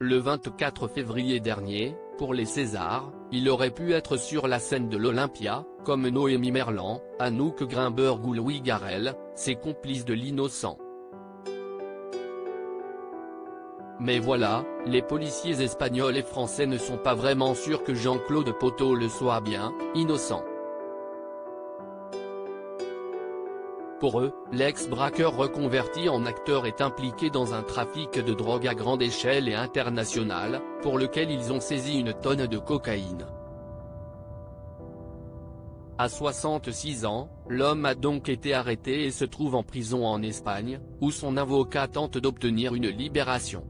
Le 24 février dernier, pour les Césars, il aurait pu être sur la scène de l'Olympia, comme Noémie Merlan, Anouk Grimberg ou Louis Garrel, ses complices de l'innocent. Mais voilà, les policiers espagnols et français ne sont pas vraiment sûrs que Jean-Claude Poteau le soit bien, innocent. Pour eux, l'ex-braqueur reconverti en acteur est impliqué dans un trafic de drogue à grande échelle et internationale, pour lequel ils ont saisi une tonne de cocaïne. À 66 ans, l'homme a donc été arrêté et se trouve en prison en Espagne, où son avocat tente d'obtenir une libération.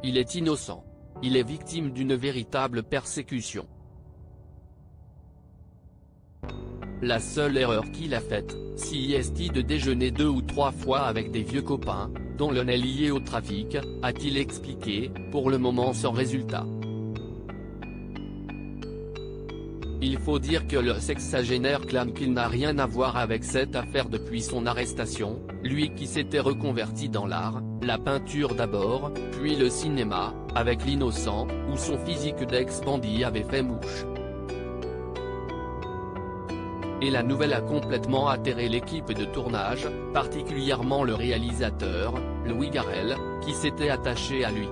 Il est innocent. Il est victime d'une véritable persécution. La seule erreur qu'il a faite, c'est de déjeuner 2 ou 3 fois avec des vieux copains, dont l'un est lié au trafic, a-t-il expliqué, pour le moment sans résultat. Il faut dire que le sexagénaire clame qu'il n'a rien à voir avec cette affaire depuis son arrestation, lui qui s'était reconverti dans l'art, la peinture d'abord, puis le cinéma, avec L'Innocent, où son physique d'ex-bandit avait fait mouche. Et la nouvelle a complètement atterré l'équipe de tournage, particulièrement le réalisateur, Louis Garrel, qui s'était attaché à lui.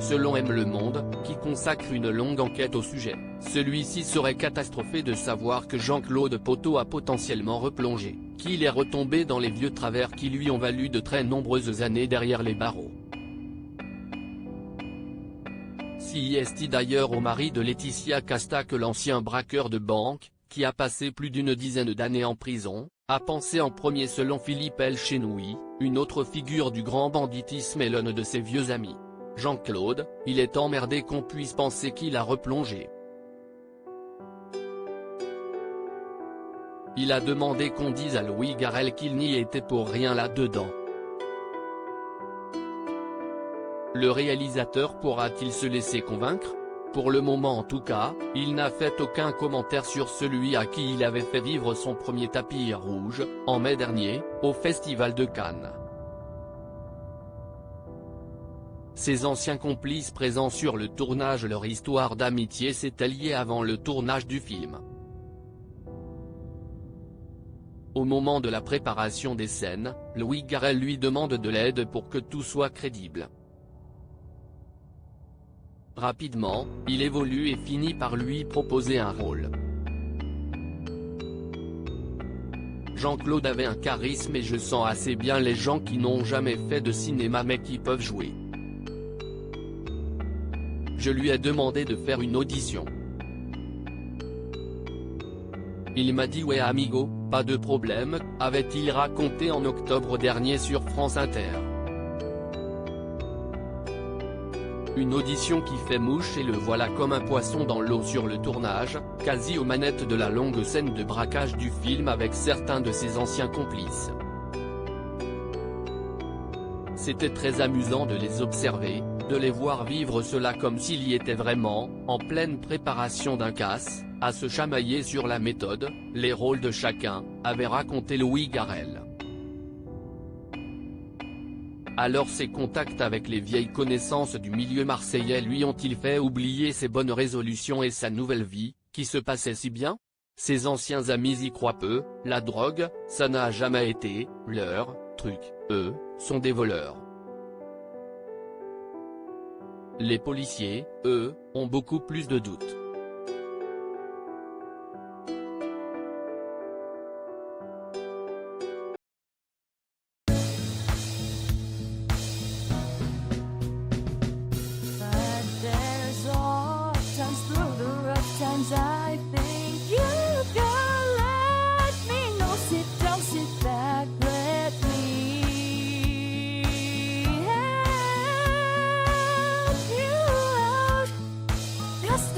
Selon M. Le Monde, qui consacre une longue enquête au sujet, celui-ci serait catastrophé de savoir que Jean-Claude Poteau a potentiellement replongé, qu'il est retombé dans les vieux travers qui lui ont valu de très nombreuses années derrière les barreaux. C'est d'ailleurs au mari de Laetitia Casta que l'ancien braqueur de banque, qui a passé plus d'une dizaine d'années en prison, a pensé en premier selon Philippe Elchenoui, une autre figure du grand banditisme et l'un de ses vieux amis. Jean-Claude, il est emmerdé qu'on puisse penser qu'il a replongé. Il a demandé qu'on dise à Louis Garrel qu'il n'y était pour rien là-dedans. Le réalisateur pourra-t-il se laisser convaincre? Pour le moment en tout cas, il n'a fait aucun commentaire sur celui à qui il avait fait vivre son premier tapis rouge, en mai dernier, au Festival de Cannes. Ses anciens complices présents sur le tournage, leur histoire d'amitié s'était liée avant le tournage du film. Au moment de la préparation des scènes, Louis Garrel lui demande de l'aide pour que tout soit crédible. Rapidement, il évolue et finit par lui proposer un rôle. Jean-Claude avait un charisme et je sens assez bien les gens qui n'ont jamais fait de cinéma mais qui peuvent jouer. Je lui ai demandé de faire une audition. Il m'a dit ouais amigo, pas de problème, avait-il raconté en octobre dernier sur France Inter. Une audition qui fait mouche et le voilà comme un poisson dans l'eau sur le tournage, quasi aux manettes de la longue scène de braquage du film avec certains de ses anciens complices. C'était très amusant de les observer, de les voir vivre cela comme s'il y était vraiment, en pleine préparation d'un casse, à se chamailler sur la méthode, les rôles de chacun, avait raconté Louis Garrel. Alors ses contacts avec les vieilles connaissances du milieu marseillais lui ont-ils fait oublier ses bonnes résolutions et sa nouvelle vie, qui se passait si bien? Ses anciens amis y croient peu, la drogue, ça n'a jamais été leur truc, eux, sont des voleurs. Les policiers, eux, ont beaucoup plus de doutes. I think you can let me know. Sit down, sit back, let me help you out. Just